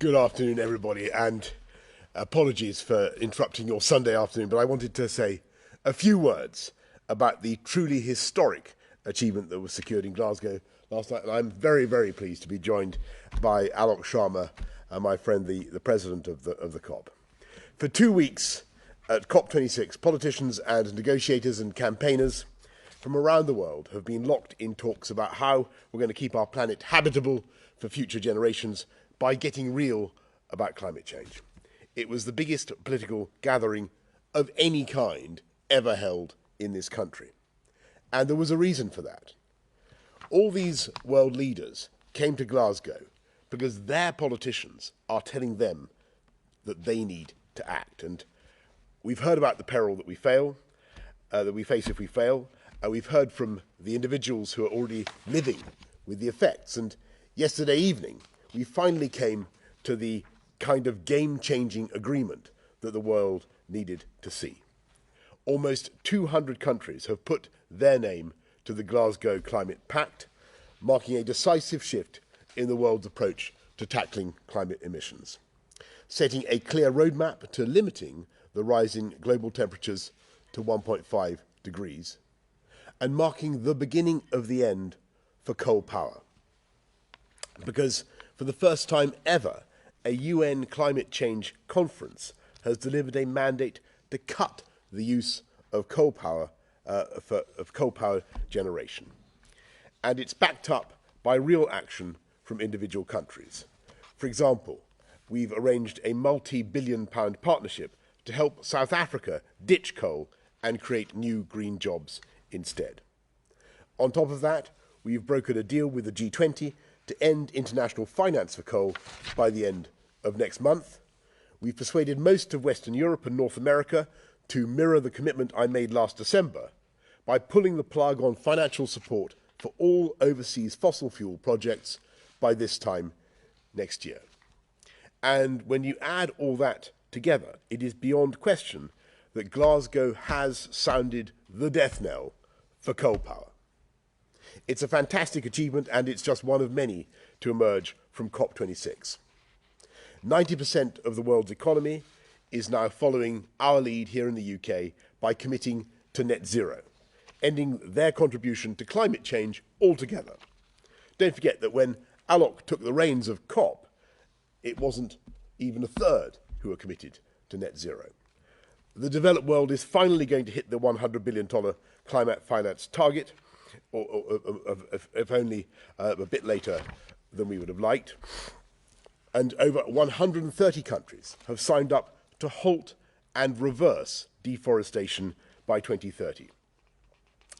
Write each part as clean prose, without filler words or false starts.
Good afternoon, everybody, and apologies for interrupting your Sunday afternoon, but I wanted to say a few words about the truly historic achievement that was secured in Glasgow last night. And I'm very, very pleased to be joined by Alok Sharma, my friend, the president of the COP. For 2 weeks at COP26, politicians and negotiators and campaigners from around the world have been locked in talks about how we're going to keep our planet habitable for future generations by getting real about climate change. It was the biggest political gathering of any kind ever held in this country. And there was a reason for that. All these world leaders came to Glasgow because their politicians are telling them that they need to act. And we've heard about the peril that we face if we fail. We've heard from the individuals who are already living with the effects. And yesterday evening, we finally came to the kind of game-changing agreement that the world needed to see. Almost 200 countries have put their name to the Glasgow Climate Pact, marking a decisive shift in the world's approach to tackling climate emissions, setting a clear roadmap to limiting the rise in global temperatures to 1.5 degrees, and marking the beginning of the end for coal power. Because for the first time ever, a UN climate change conference has delivered a mandate to cut the use of coal power generation. And it's backed up by real action from individual countries. For example, we've arranged a multi-billion-pound partnership to help South Africa ditch coal and create new green jobs instead. On top of that, we've brokered a deal with the G20 to end international finance for coal by the end of next month. We've persuaded most of Western Europe and North America to mirror the commitment I made last December by pulling the plug on financial support for all overseas fossil fuel projects by this time next year. And when you add all that together, it is beyond question that Glasgow has sounded the death knell for coal power. It's a fantastic achievement, and it's just one of many to emerge from COP26. 90% of the world's economy is now following our lead here in the UK by committing to net zero, ending their contribution to climate change altogether. Don't forget that when Alok took the reins of COP, it wasn't even a third who were committed to net zero. The developed world is finally going to hit the $100 billion climate finance target, if only a bit later than we would have liked. And over 130 countries have signed up to halt and reverse deforestation by 2030.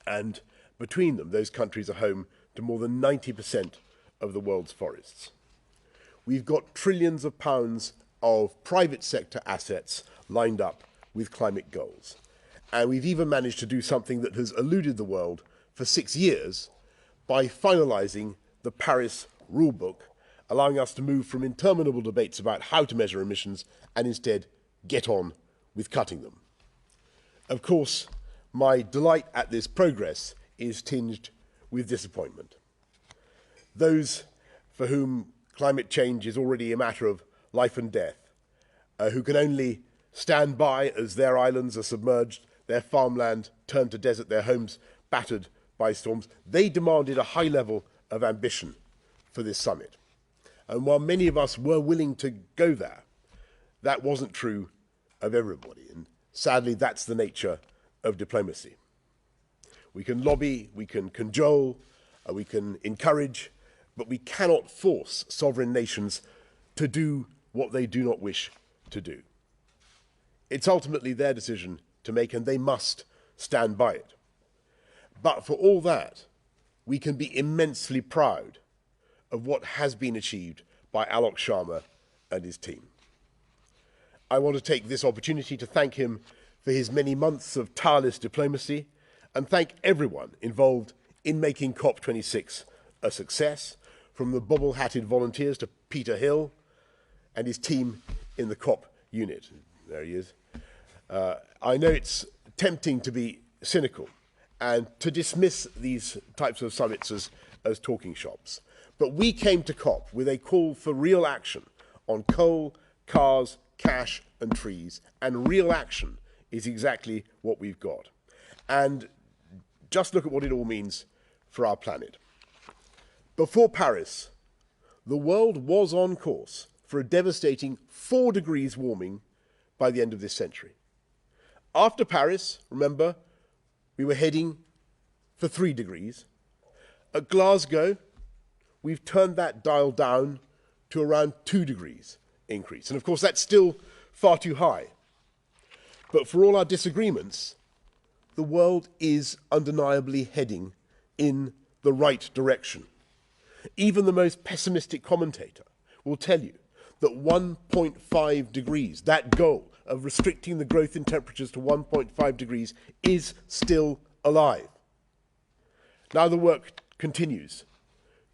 And between them, those countries are home to more than 90% of the world's forests. We've got trillions of pounds of private sector assets lined up with climate goals. And we've even managed to do something that has eluded the world for 6 years by finalising the Paris rulebook, allowing us to move from interminable debates about how to measure emissions and instead get on with cutting them. Of course, my delight at this progress is tinged with disappointment. Those for whom climate change is already a matter of life and death, who can only stand by as their islands are submerged, their farmland turned to desert, their homes battered by storms, they demanded a high level of ambition for this summit. And while many of us were willing to go there, that wasn't true of everybody. And sadly, that's the nature of diplomacy. We can lobby, we can cajole, we can encourage, but we cannot force sovereign nations to do what they do not wish to do. It's ultimately their decision to make, and they must stand by it. But for all that, we can be immensely proud of what has been achieved by Alok Sharma and his team. I want to take this opportunity to thank him for his many months of tireless diplomacy and thank everyone involved in making COP26 a success, from the bobble-hatted volunteers to Peter Hill and his team in the COP unit. There he is. I know it's tempting to be cynical and to dismiss these types of summits as talking shops. But we came to COP with a call for real action on coal, cars, cash and trees, and real action is exactly what we've got. And just look at what it all means for our planet. Before Paris, the world was on course for a devastating 4 degrees warming by the end of this century. After Paris, remember, we were heading for 3 degrees. At Glasgow, we've turned that dial down to around 2 degrees increase. And of course, that's still far too high. But for all our disagreements, the world is undeniably heading in the right direction. Even the most pessimistic commentator will tell you that 1.5 degrees, that goal of restricting the growth in temperatures to 1.5 degrees, is still alive. Now the work continues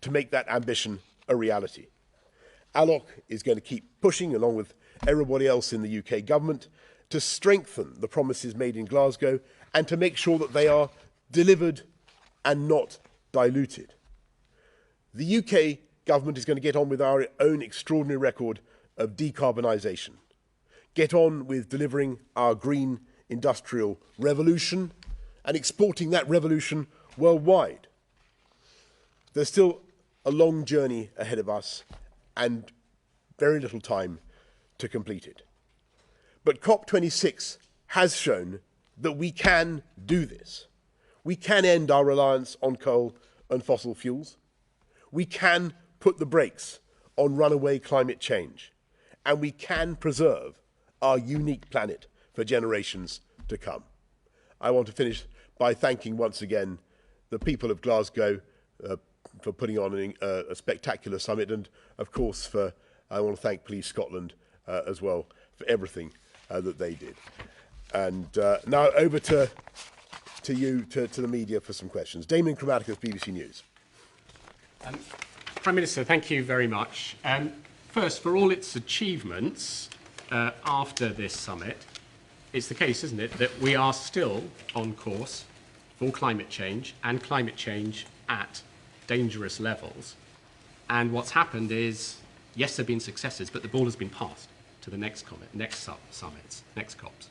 to make that ambition a reality. Alok is going to keep pushing, along with everybody else in the UK government, to strengthen the promises made in Glasgow and to make sure that they are delivered and not diluted. The UK government is going to get on with our own extraordinary record of decarbonisation, get on with delivering our green industrial revolution and exporting that revolution worldwide. There's still a long journey ahead of us and very little time to complete it. But COP26 has shown that we can do this. We can end our reliance on coal and fossil fuels. We can put the brakes on runaway climate change. And we can preserve our unique planet for generations to come. I want to finish by thanking once again the people of Glasgow for putting on a spectacular summit, and of course I want to thank Police Scotland as well for everything that they did. And now over to you, to the media for some questions. Damien Chromaticus, BBC News. Prime Minister, thank you very much. First, for all its achievements after this summit, it's the case, isn't it, that we are still on course for climate change, and climate change at dangerous levels. And what's happened is, yes, there have been successes, but the ball has been passed to the next summits, next COPs.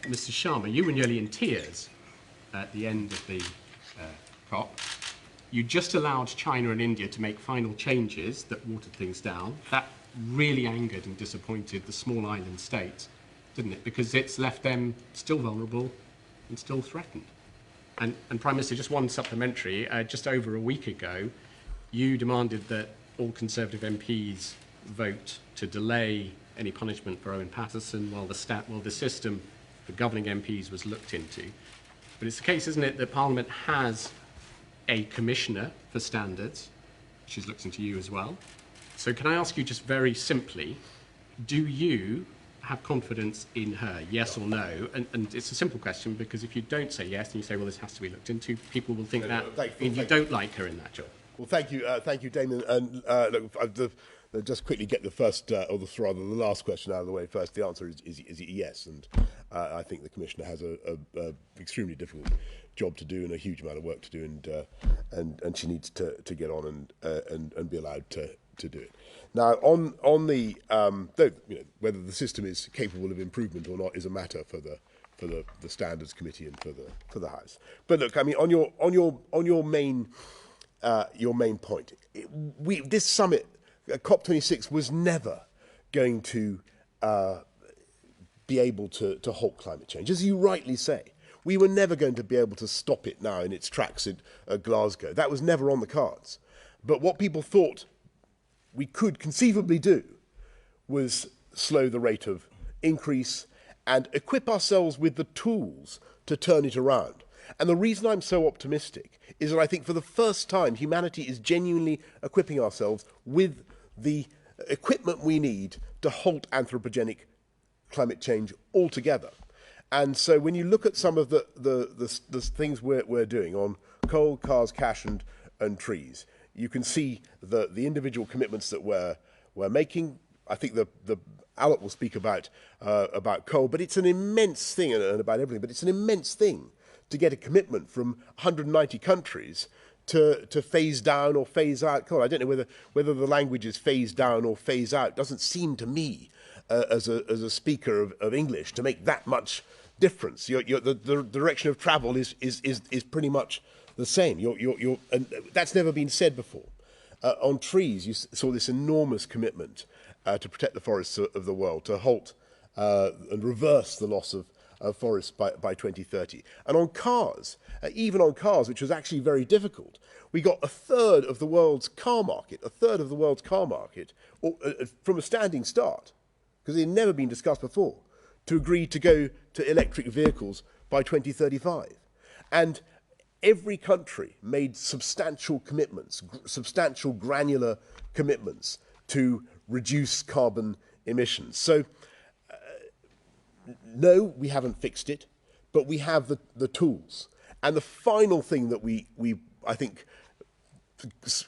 Mr. Sharma, you were nearly in tears at the end of the COP. You just allowed China and India to make final changes that watered things down. That really angered and disappointed the small island states, didn't it? Because it's left them still vulnerable and still threatened. And Prime Minister, just one supplementary. Just over a week ago, you demanded that all Conservative MPs vote to delay any punishment for Owen Paterson while the system for governing MPs was looked into. But it's the case, isn't it, that Parliament has a commissioner for standards. She's looked into you as well. So can I ask you just very simply, do you have confidence in her, yes or no? And it's a simple question, because if you don't say yes and you say, well, this has to be looked into, people will think you don't like her in that job. Well, thank you, Damien. And look, just quickly get the first, or the last question out of the way first. The answer is yes, and I think the Commissioner has a extremely difficult job to do and a huge amount of work to do, and she needs to get on and be allowed to do it. Now, on the whether the system is capable of improvement or not is a matter for the Standards Committee and for the House. But look, I mean, on your main point, this summit, COP26, was never going to be able to halt climate change, as you rightly say. We were never going to be able to stop it now in its tracks at Glasgow. That was never on the cards. But what people thought we could conceivably do was slow the rate of increase and equip ourselves with the tools to turn it around. And the reason I'm so optimistic is that I think for the first time humanity is genuinely equipping ourselves with the equipment we need to halt anthropogenic climate change altogether. And so when you look at some of the things we're doing on coal, cars, cash and trees, you can see the individual commitments that we're making. I think the Alok will speak about coal, but it's an immense thing, and about everything, but it's an immense thing to get a commitment from 190 countries to phase down or phase out coal. I don't know whether the language is phase down or phase out. It doesn't seem to me, as a speaker of English, to make that much difference. The direction of travel is pretty much the same. And that's never been said before. On trees, you saw this enormous commitment to protect the forests of the world, to halt and reverse the loss of forests by 2030. And on cars, even on cars, which was actually very difficult, we got a third of the world's car market, from a standing start, because it had never been discussed before, to agree to go to electric vehicles by 2035. And every country made substantial commitments, substantial granular commitments to reduce carbon emissions. So, no, we haven't fixed it, but we have the tools. And the final thing that we I think,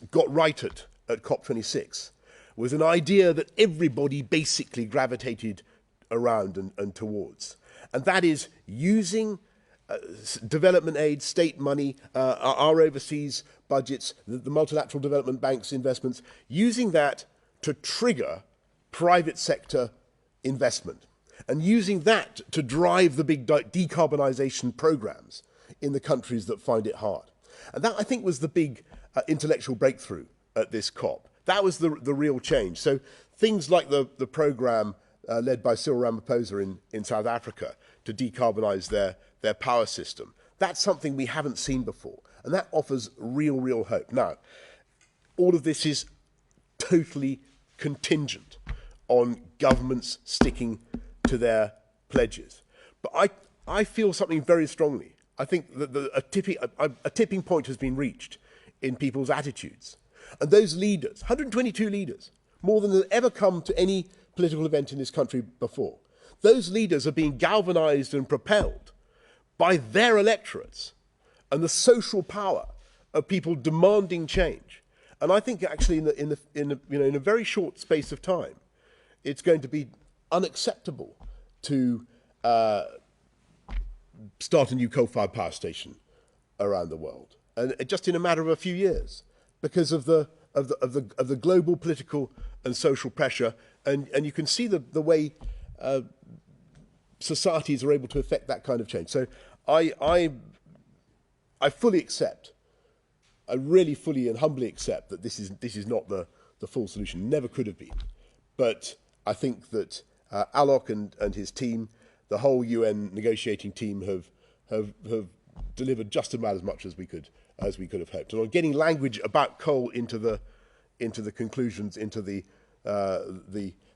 got right at COP26 was an idea that everybody basically gravitated around and towards. And that is using development aid, state money, our overseas budgets, the multilateral development banks' investments, using that to trigger private sector investment, and using that to drive the big decarbonisation programs in the countries that find it hard. And that, I think, was the big intellectual breakthrough at this COP. That was the real change. So things like the program led by Cyril Ramaphosa in South Africa to decarbonise their power system, that's something we haven't seen before. And that offers real hope. Now, all of this is totally contingent on governments sticking to their pledges. But I feel something very strongly. I think that a tipping point has been reached in people's attitudes. And those leaders, 122 leaders, more than have ever come to any political event in this country before, those leaders are being galvanized and propelled by their electorates and the social power of people demanding change. And I think actually in a very short space of time, it's going to be unacceptable to start a new coal-fired power station around the world, and just in a matter of a few years, because of the global political and social pressure, and you can see the way societies are able to affect that kind of change. So I fully accept, I really fully and humbly accept that this is not the full solution. Never could have been, but I think that Alok and his team, the whole UN negotiating team, have delivered just about as much as we could have hoped. And on getting language about coal into the conclusions, into the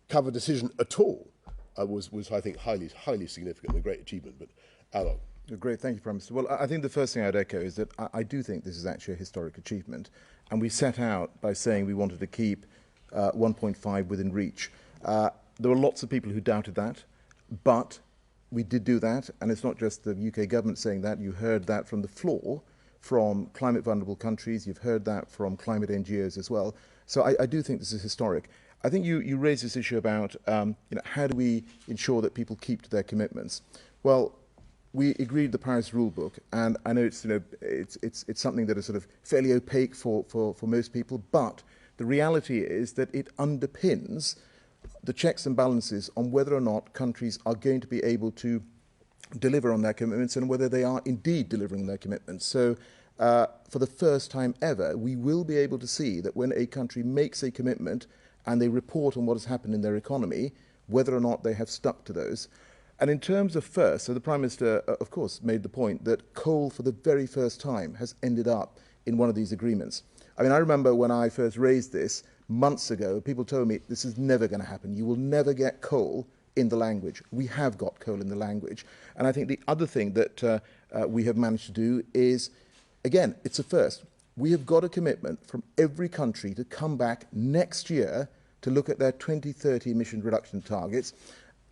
cover decision at all, was I think highly significant, a great achievement. But Alok. Great, thank you, Prime Minister. Well, I think the first thing I'd echo is that I do think this is actually a historic achievement, and we set out by saying we wanted to keep 1.5 within reach. There were lots of people who doubted that, but we did do that, and it's not just the UK government saying that. You heard that from the floor, from climate vulnerable countries. You've heard that from climate NGOs as well. So I do think this is historic. I think you raised this issue about how do we ensure that people keep to their commitments. Well, we agreed the Paris rule book, and I know it's something that is sort of fairly opaque for most people, but the reality is that it underpins the checks and balances on whether or not countries are going to be able to deliver on their commitments and whether they are indeed delivering their commitments. So for the first time ever, we will be able to see that when a country makes a commitment and they report on what has happened in their economy, whether or not they have stuck to those. And in terms of first, so the Prime Minister, of course, made the point that coal for the very first time has ended up in one of these agreements. I mean, I remember when I first raised this months ago, people told me this is never going to happen. You will never get coal in the language. We have got coal in the language. And I think the other thing that we have managed to do is, again, it's a first. We have got a commitment from every country to come back next year to look at their 2030 emission reduction targets.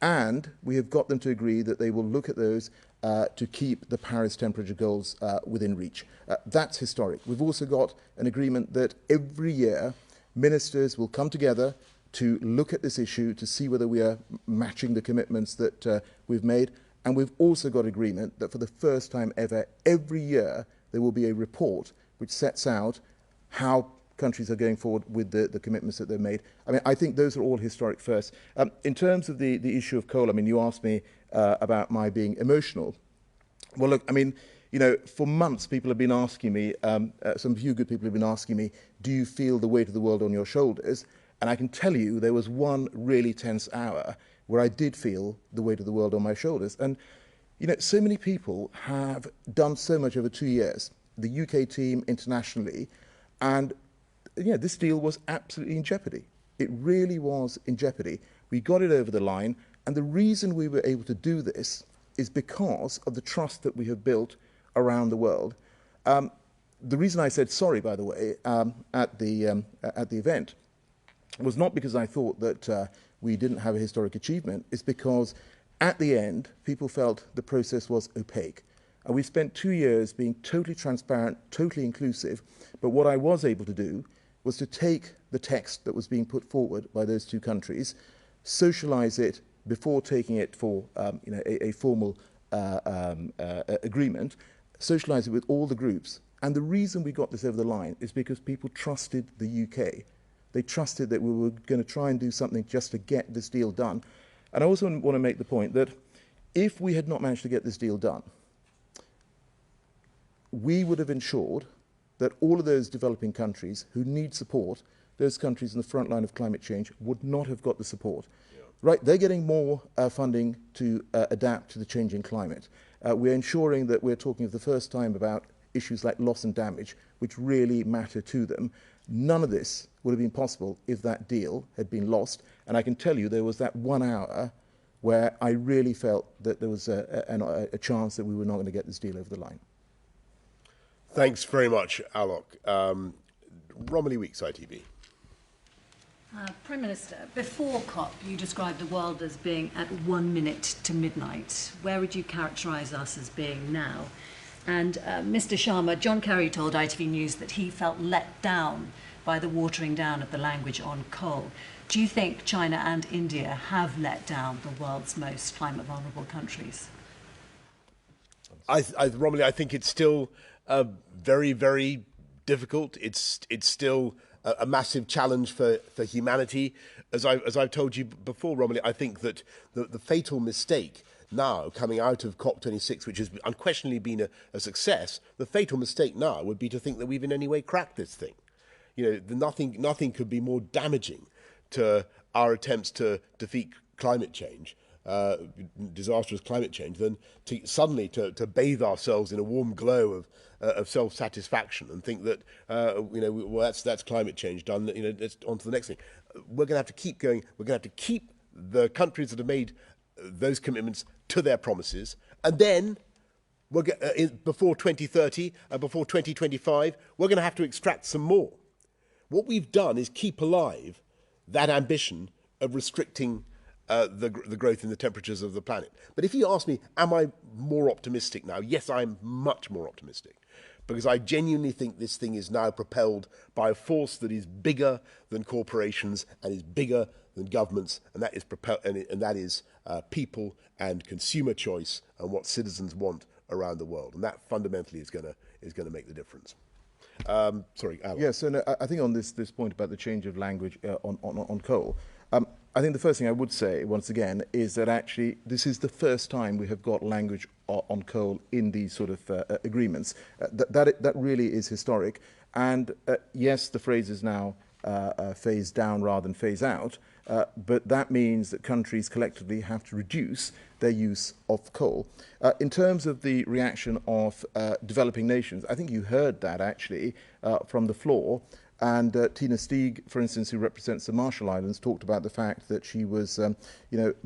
And we have got them to agree that they will look at those to keep the Paris temperature goals within reach. That's historic. We've also got an agreement that every year ministers will come together to look at this issue to see whether we are matching the commitments that we've made. And we've also got agreement that for the first time ever, every year there will be a report which sets out how countries are going forward with the commitments that they've made. I mean, I think those are all historic firsts. In terms of the issue of coal, I mean, you asked me about my being emotional. Well, look, I mean, you know, for months people have been asking me, some few good people have been asking me, do you feel the weight of the world on your shoulders? And I can tell you there was one really tense hour where I did feel the weight of the world on my shoulders. And, you know, so many people have done so much over 2 years, the UK team internationally, and yeah, this deal was absolutely in jeopardy. It really was in jeopardy. We got it over the line, and the reason we were able to do this is because of the trust that we have built around the world. The reason I said sorry, by the way, at the event was not because I thought that we didn't have a historic achievement. It's because at the end, people felt the process was opaque. And we spent 2 years being totally transparent, totally inclusive. But what I was able to do was to take the text that was being put forward by those two countries, socialize it before taking it for a formal agreement, socialize it with all the groups. And the reason we got this over the line is because people trusted the UK. They trusted that we were going to try and do something just to get this deal done. And I also want to make the point that if we had not managed to get this deal done, we would have ensured that all of those developing countries who need support, those countries in the front line of climate change, would not have got the support. Yeah. Right, they're getting more funding to adapt to the changing climate. We're ensuring that we're talking for the first time about issues like loss and damage, which really matter to them. None of this would have been possible if that deal had been lost. And I can tell you there was that 1 hour where I really felt that there was a chance that we were not going to get this deal over the line. Thanks very much, Alok. Romilly Weeks, ITV. Prime Minister, before COP, you described the world as being at 1 minute to midnight. Where would you characterise us as being now? And Mr. Sharma, John Kerry told ITV News that he felt let down by the watering down of the language on coal. Do you think China and India have let down the world's most climate vulnerable countries? Romilly, I think it's still very, very difficult. It's still a massive challenge for humanity. As I've told you before, Romilly, I think that the fatal mistake now coming out of COP26, which has unquestionably been a success, the fatal mistake now would be to think that we've in any way cracked this thing. You know, nothing could be more damaging to our attempts to defeat climate change, disastrous climate change, than to suddenly to bathe ourselves in a warm glow of self-satisfaction and think that well, that's climate change done. You know, it's on to the next thing. We're going to have to keep going. We're going to have to keep the countries that have made those commitments to their promises, and then before 2030 and before 2025, we're going to have to extract some more. What we've done is keep alive that ambition of restricting the growth in the temperatures of the planet. But if you ask me, am I more optimistic now? Yes, I'm much more optimistic, because I genuinely think this thing is now propelled by a force that is bigger than corporations and is bigger than governments, and that is people and consumer choice and what citizens want around the world, and that fundamentally is going to make the difference. Sorry, Alok. Yes, so no, I think on this point about the change of language on coal, I think the first thing I would say, once again, is that actually this is the first time we have got language on coal in these sort of agreements. That really is historic. And yes, the phrase is now phase down rather than phase out, but that means that countries collectively have to reduce their use of coal. In terms of the reaction of developing nations, I think you heard that actually from the floor. And Tina Steeg, for instance, who represents the Marshall Islands, talked about the fact that she was,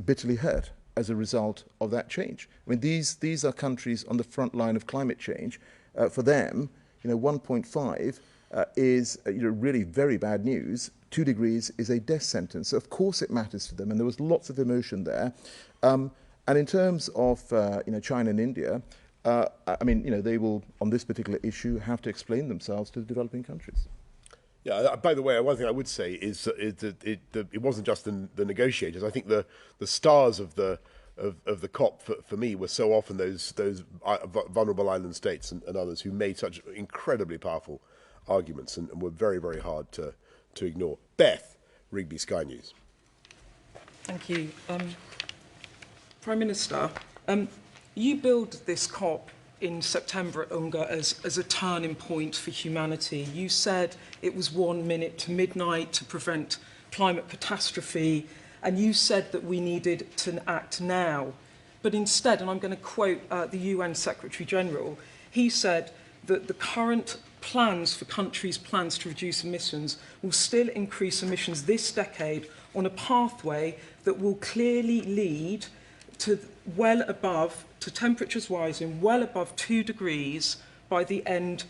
bitterly hurt as a result of that change. I mean, these are countries on the front line of climate change. For them, 1.5 is really very bad news. 2 degrees is a death sentence. So of course it matters to them, and there was lots of emotion there. And in terms of China and India, they will, on this particular issue, have to explain themselves to the developing countries. Yeah. By the way, one thing I would say is that it wasn't just the negotiators. I think the stars of the of the COP for me were so often those vulnerable island states and others who made such incredibly powerful arguments and were very, very hard to ignore. Beth, Rigby, Sky News. Thank you. Prime Minister, you billed this COP in September at UNGA as a turning point for humanity. You said it was 1 minute to midnight to prevent climate catastrophe, and you said that we needed to act now. But instead, and I'm going to quote the UN Secretary General, he said that the current plans for countries' plans to reduce emissions will still increase emissions this decade on a pathway that will clearly lead to temperatures rising well above 2 degrees by the end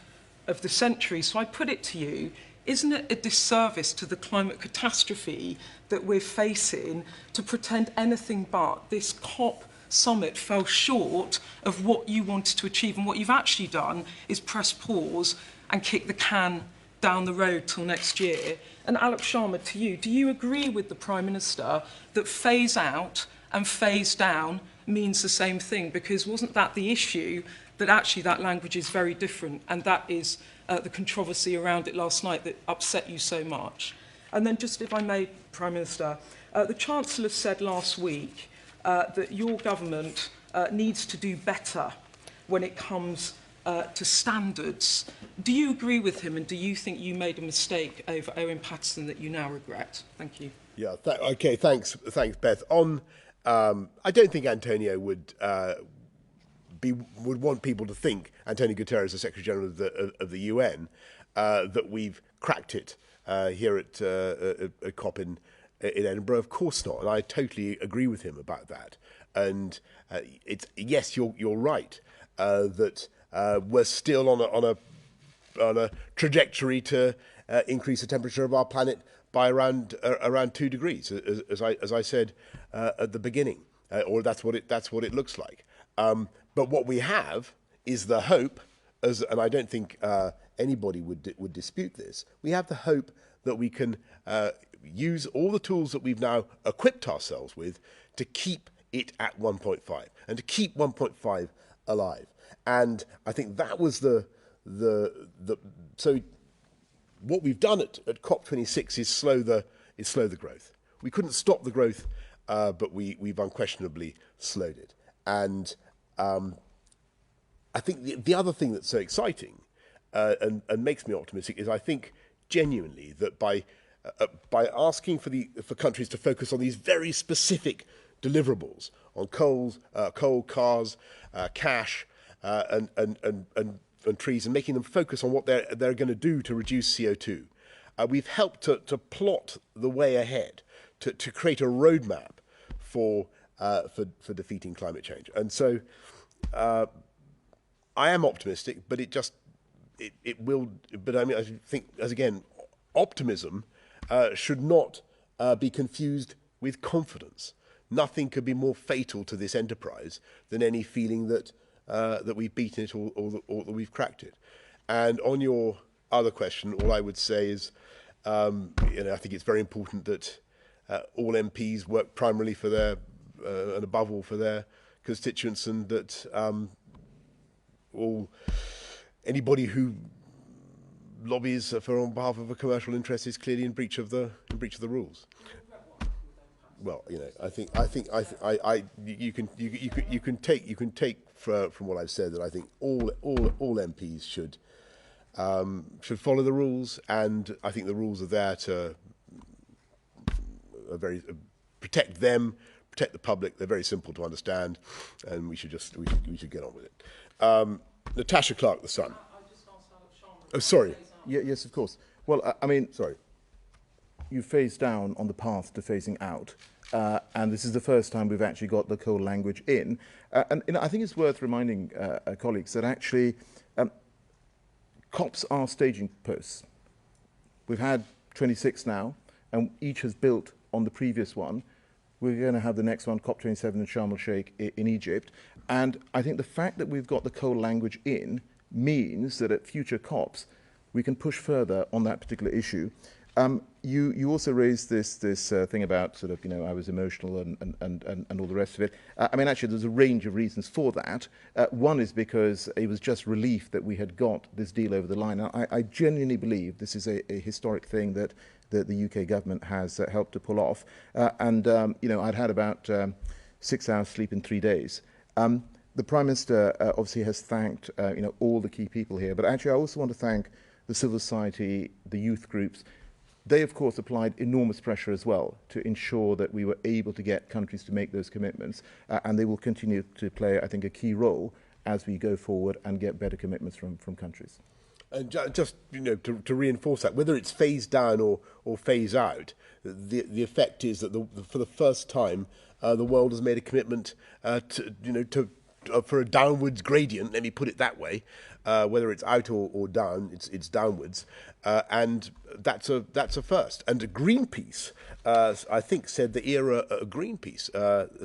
of the century. So I put it to you, isn't it a disservice to the climate catastrophe that we're facing to pretend anything but this COP summit fell short of what you wanted to achieve, and what you've actually done is press pause and kick the can down the road till next year? And Alok Sharma, to you, do you agree with the Prime Minister that phase out and phase down means the same thing? Because wasn't that the issue, that actually that language is very different, and that is the controversy around it last night that upset you so much? And then just, if I may, Prime Minister, the Chancellor said last week that your government needs to do better when it comes to standards. Do you agree with him, and do you think you made a mistake over Owen Paterson that you now regret? Thank you. Yeah, okay, thanks, Beth. On, I don't think Antonio would want people to think, Antonio Guterres, the Secretary General of the UN, that we've cracked it here at COP in Edinburgh. Of course not, and I totally agree with him about that. And yes, you're right that we're still on a trajectory to increase the temperature of our planet by around 2 degrees, as I said at the beginning, or that's what it looks like. But what we have is the hope, and I don't think anybody would dispute this. We have the hope that we can use all the tools that we've now equipped ourselves with to keep it at 1.5 and to keep 1.5 alive. And I think that was so what we've done at COP26 is slow the growth. We couldn't stop the growth, but we've unquestionably slowed it. And I think the other thing that's so exciting and makes me optimistic is I think genuinely that by asking for countries to focus on these very specific deliverables on coal, cars, cash, and trees, and making them focus on what they're going to do to reduce CO2, we've helped to plot the way ahead, to create a roadmap for defeating climate change. And so I am optimistic, but it will. But I mean, I think, as again, optimism should not be confused with confidence. Nothing could be more fatal to this enterprise than any feeling that we've beaten it or that we've cracked it. And on your other question, all I would say is, I think it's very important that all MPs work primarily for their and above all for their constituents, and that anybody who lobbies on behalf of a commercial interest is clearly in breach of the rules. Well, I think you can take from what I've said that I think all MPs should follow the rules, and I think the rules are there to protect them, protect the public. They're very simple to understand, and we should get on with it. Natasha Clark, The Sun. Oh, sorry. Yeah, yes, of course. Well, I mean, sorry. You phase down on the path to phasing out, and this is the first time we've actually got the coal language in. And I think it's worth reminding colleagues that actually COPs are staging posts. We've had 26 now, and each has built on the previous one. We're going to have the next one, COP27 in Sharm el-Sheikh in Egypt. And I think the fact that we've got the coal language in means that at future COPs, we can push further on that particular issue. You also raised this thing about sort of, I was emotional and all the rest of it. I mean, actually, there's a range of reasons for that. One is because it was just relief that we had got this deal over the line. I genuinely believe this is a historic thing that the UK government has helped to pull off. I'd had about 6 hours sleep in 3 days. The Prime Minister obviously has thanked all the key people here, but actually I also want to thank the civil society, the youth groups. They, of course, applied enormous pressure as well to ensure that we were able to get countries to make those commitments, and they will continue to play, I think, a key role as we go forward and get better commitments from countries. And just to reinforce that, whether it's phase down or phase out, the effect is that for the first time the world has made a commitment for a downwards gradient. Let me put it that way. Whether it's out or down, it's downwards, and that's a first. And Greenpeace, I think, said the era of Greenpeace.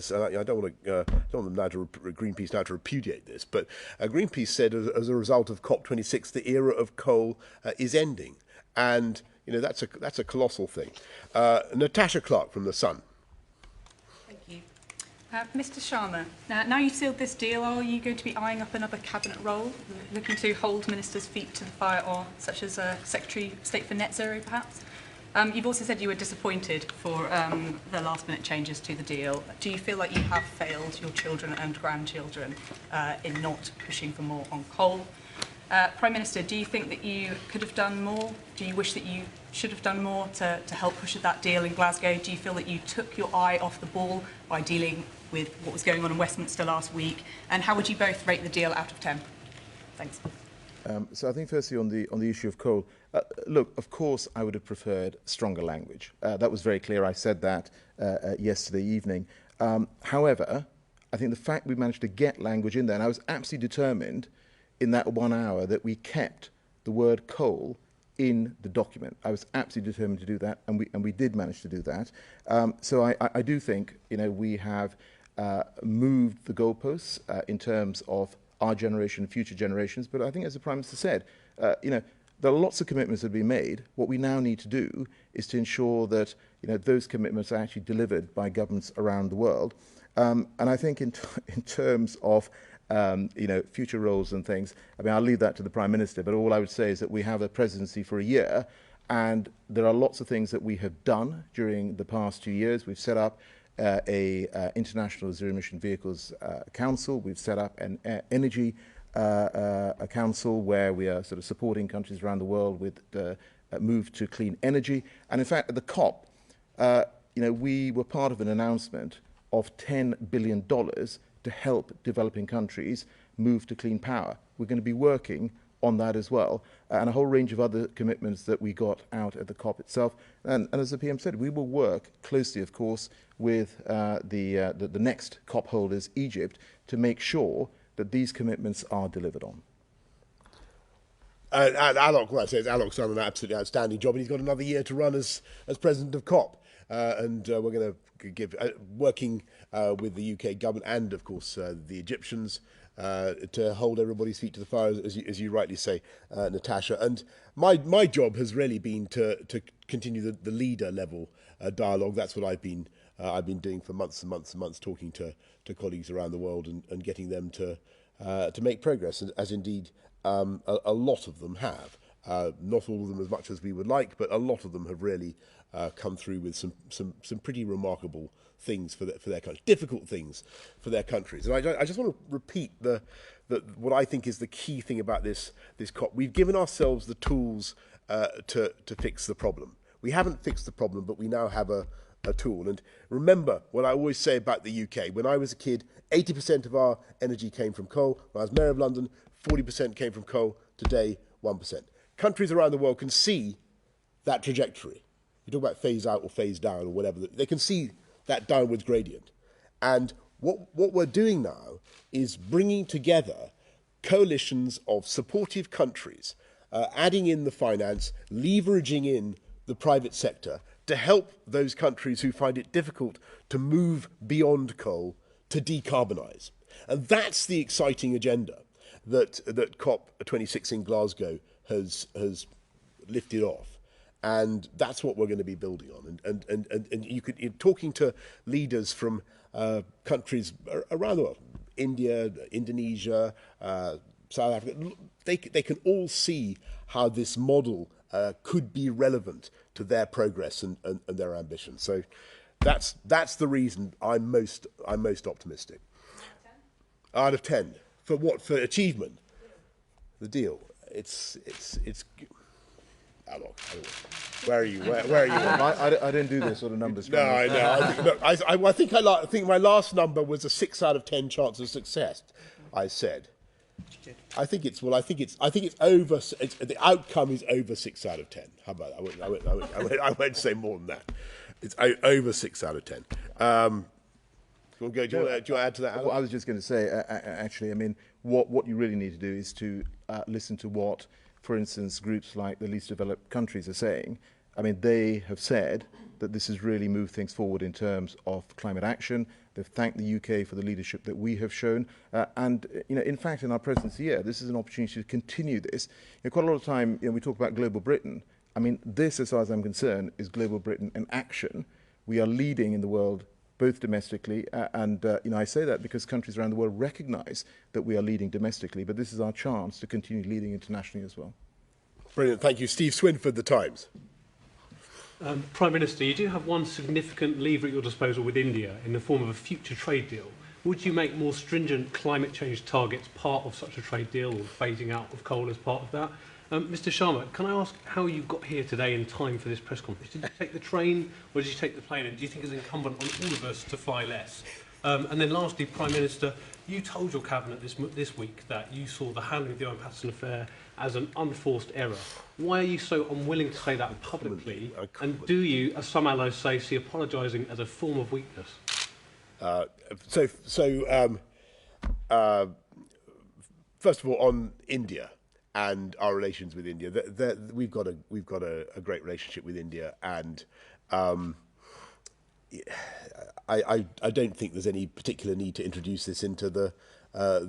So I don't want Greenpeace now to repudiate this, but Greenpeace said as a result of COP26, the era of coal is ending, and that's a colossal thing. Natasha Clark from The Sun. Mr Sharma, now you've sealed this deal, are you going to be eyeing up another cabinet role, looking to hold ministers' feet to the fire, or such as Secretary of State for Net Zero, perhaps? You've also said you were disappointed for the last-minute changes to the deal. Do you feel like you have failed your children and grandchildren in not pushing for more on coal? Prime Minister, do you think that you could have done more? Do you wish that you should have done more to help push that deal in Glasgow? Do you feel that you took your eye off the ball by dealing with what was going on in Westminster last week? And how would you both rate the deal out of 10? Thanks. So I think firstly on the issue of coal, look, of course I would have preferred stronger language. That was very clear. I said that yesterday evening. However, I think the fact we managed to get language in there, and I was absolutely determined in that 1 hour that we kept the word coal in the document. I was absolutely determined to do that, and we did manage to do that. So I do think we have moved the goalposts in terms of our generation and future generations. But I think, as the Prime Minister said, there are lots of commitments that have been made. What we now need to do is to ensure that those commitments are actually delivered by governments around the world. And I think in terms of future roles and things, I mean, I'll leave that to the Prime Minister, but all I would say is that we have a presidency for a year, and there are lots of things that we have done during the past 2 years. We've set up a International Zero Emission Vehicles Council. We've set up an energy a council where we are sort of supporting countries around the world with the move to clean energy. And in fact, at the COP, we were part of an announcement of $10 billion to help developing countries move to clean power. We're going to be working on that as well, and a whole range of other commitments that we got out at the COP itself. And as the PM said, we will work closely, of course, with the next COP holders, Egypt, to make sure that these commitments are delivered on. And Alok, well, I say Alok's done an absolutely outstanding job, and he's got another year to run as president of COP. And we're going to give working with the UK government and, of course, the Egyptians to hold everybody's feet to the fire, as you rightly say, Natasha. And my job has really been to continue the leader level dialogue. That's what I've been doing for months and months and months, talking to colleagues around the world and getting them to make progress, as indeed a lot of them have. Not all of them as much as we would like, but a lot of them have really come through with some pretty remarkable things for their country, difficult things for their countries. And I just want to repeat what I think is the key thing about this COP. We've given ourselves the tools to fix the problem. We haven't fixed the problem, but we now have a tool. And remember what I always say about the UK. When I was a kid, 80% of our energy came from coal. When I was Mayor of London, 40% came from coal. Today, 1%. Countries around the world can see that trajectory. You talk about phase out or phase down or whatever. They can see that downwards gradient. And what we're doing now is bringing together coalitions of supportive countries, adding in the finance, leveraging in the private sector to help those countries who find it difficult to move beyond coal to decarbonise. And that's the exciting agenda that COP26 in Glasgow has lifted off. And that's what we're going to be building on. And you're talking to leaders from countries around the world, India, Indonesia, South Africa. They can all see how this model could be relevant to their progress and their ambition. So that's the reason I'm most optimistic. Out of 10. For what? For achievement? The deal. It's Alok, where are you? Where are you? I don't do this sort of numbers. No, I know. I think my last number was a 6 out of 10 chance of success. I said. I think it's over. The outcome is over 6 out of 10. How about that? I won't say more than that. It's over 6 out of 10. Do you want to add to that, Alok? Well, I was just going to say, actually, I mean, what you really need to do is to listen to what, for instance, groups like the least developed countries are saying. I mean, they have said that this has really moved things forward in terms of climate action. They've thanked the UK for the leadership that we have shown. And, in fact, in our presidency year, this is an opportunity to continue this. Quite a lot of time, we talk about global Britain. I mean, this, as far as I'm concerned, is global Britain in action. We are leading in the world, both domestically, and I say that because countries around the world recognise that we are leading domestically, but this is our chance to continue leading internationally as well. Brilliant, thank you. Steve Swinford, The Times. Prime Minister, you do have one significant lever at your disposal with India in the form of a future trade deal. Would you make more stringent climate change targets part of such a trade deal, or phasing out of coal as part of that? Mr Sharma, can I ask how you got here today in time for this press conference? Did you take the train or did you take the plane? And do you think it's incumbent on all of us to fly less? And then lastly, Prime Minister, you told your Cabinet this week that you saw the handling of the Owen Paterson affair as an unforced error. Why are you so unwilling to say that publicly? And do you, as some allies say, see apologising as a form of weakness? First of all, on India and our relations with India, we've got a great relationship with India, and I don't think there's any particular need to introduce this into the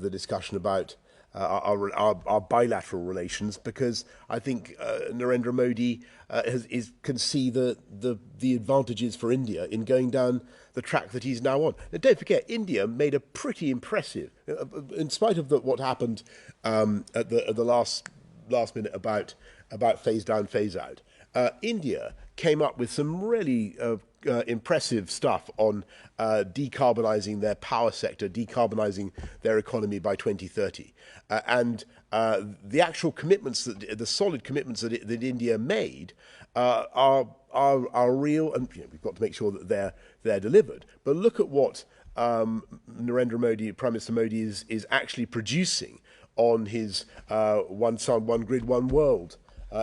discussion about our bilateral relations, because I think Narendra Modi can see the advantages for India in going down the track that he's now on. And don't forget, India made a pretty impressive, in spite of what happened at the last minute about phase down, phase out. India came up with some really impressive stuff on decarbonising their power sector, decarbonising their economy by 2030. And the actual commitments, the solid commitments that India made are real, and we've got to make sure that they're delivered. But look at what Narendra Modi, Prime Minister Modi, is actually producing on his One Sun, One Grid, One World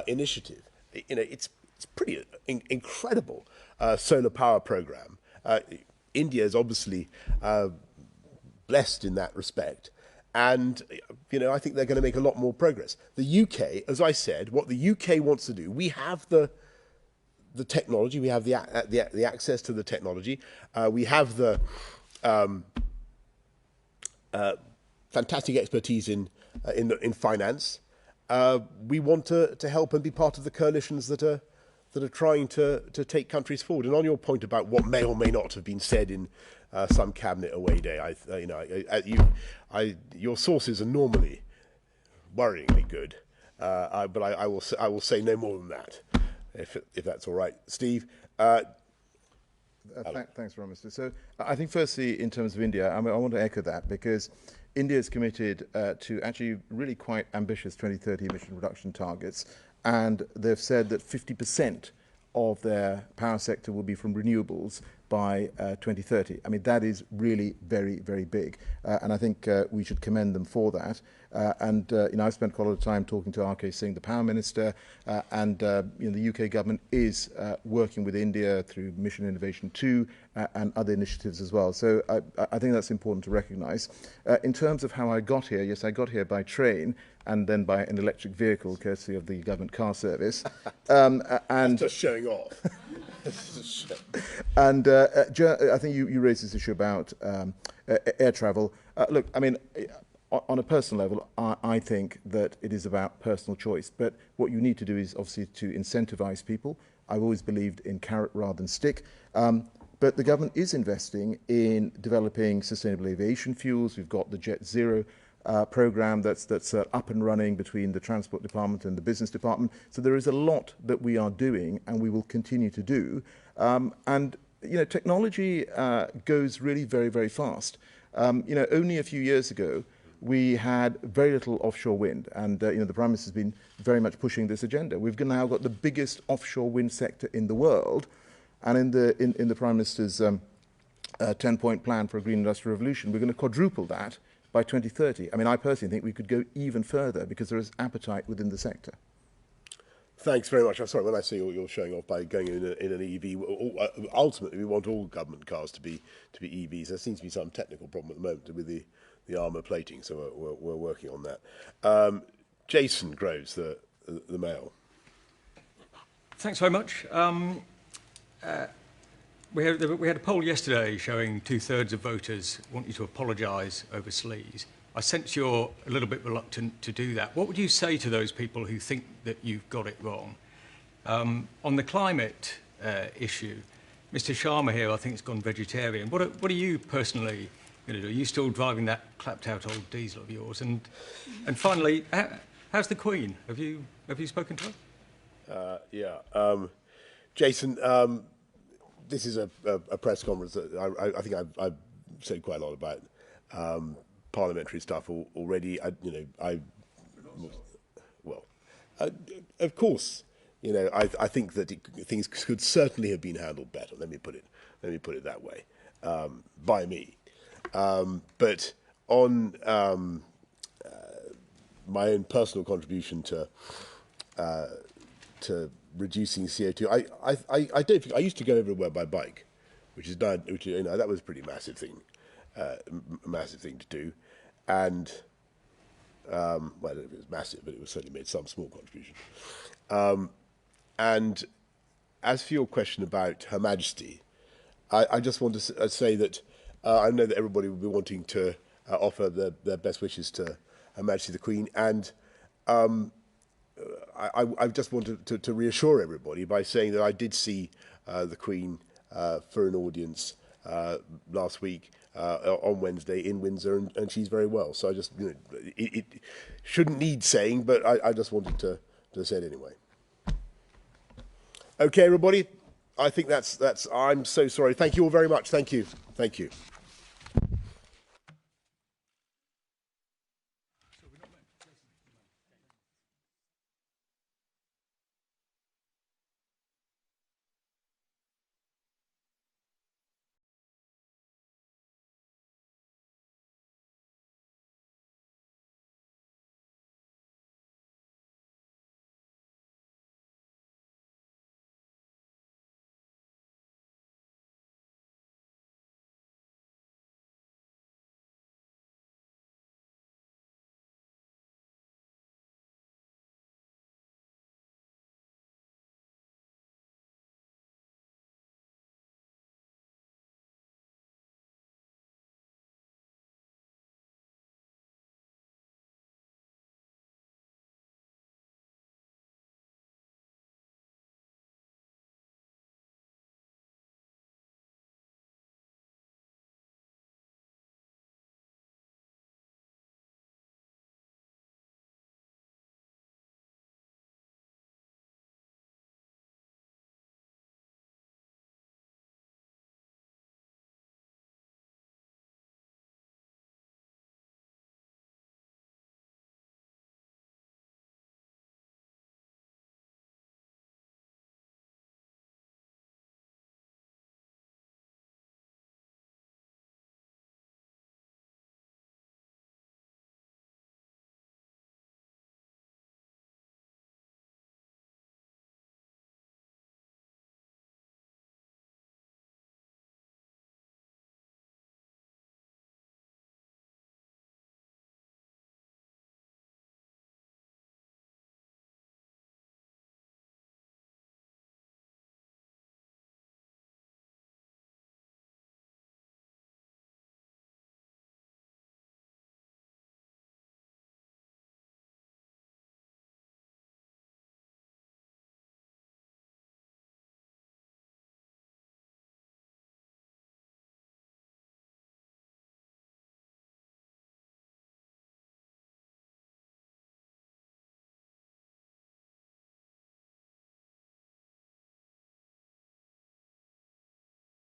initiative. It's pretty incredible solar power program. India is obviously blessed in that respect, and I think they're going to make a lot more progress. The UK, as I said, what the UK wants to do, we have the technology, we have the access to the technology, we have the fantastic expertise in finance. We want to help and be part of the coalitions that are trying to take countries forward. And on your point about what may or may not have been said in some cabinet away day, your sources are normally worryingly good, but I will say no more than that, if that's all right, Steve. Thanks, Prime Minister. So I think firstly, in terms of India, I want to echo that, because India is committed to actually really quite ambitious 2030 emission reduction targets, and they've said that 50% of their power sector will be from renewables by 2030. I mean, that is really very, very big, and I think we should commend them for that. I've spent quite a lot of time talking to R.K. Singh, the Power Minister, and the UK government is working with India through Mission Innovation 2 and other initiatives as well. So I think that's important to recognise. In terms of how I got here, yes, I got here by train and then by an electric vehicle, courtesy of the government car service. And just showing off. And I think you raised this issue about air travel. Look, I mean, on a personal level, I think that it is about personal choice. But what you need to do is obviously to incentivize people. I've always believed in carrot rather than stick. But the government is investing in developing sustainable aviation fuels. We've got the Jet Zero program that's up and running between the Transport Department and the Business Department. So there is a lot that we are doing and we will continue to do. And you know, technology goes really very, very fast. You know, only a few years ago, we had very little offshore wind, and you know, the Prime Minister has been very much pushing this agenda. We've now got the biggest offshore wind sector in the world, and in the Prime Minister's 10-point plan for a green industrial revolution, we're going to quadruple that by 2030. I mean, I personally think we could go even further because there is appetite within the sector. Thanks very much. I'm sorry, when I say you're showing off by going in an EV, ultimately we want all government cars to be EVs. There seems to be some technical problem at the moment with the armour plating, so we're working on that. Jason Groves, the Mail. Thanks very much. We had a poll yesterday showing 2/3 of voters want you to apologise over sleaze. I sense you're a little bit reluctant to do that. What would you say to those people who think that you've got it wrong? On the climate issue, Mr. Sharma here, I think, has gone vegetarian. What are you personally going to do? Are you still driving that clapped-out old diesel of yours? And finally, how's the Queen? Have you spoken to her? Yeah, Jason. This is a press conference that I think I've said quite a lot about. Parliamentary stuff already. Of course, you know, I think that things could certainly have been handled better. Let me put it that way, by me. But on my own personal contribution to reducing CO2, I don't think I used to go everywhere by bike, which you know, that was a pretty massive thing to do. And well, I don't know if it was massive, but it was certainly made some small contribution. And as for your question about Her Majesty, I just want to say that I know that everybody will be wanting to offer their best wishes to Her Majesty the Queen, and I just want to reassure everybody by saying that I did see the Queen for an audience last week on Wednesday in Windsor, and she's very well. So I just, you know, it shouldn't need saying, but I just wanted to say it anyway. Okay, everybody. I think that's. I'm so sorry. Thank you all very much. Thank you.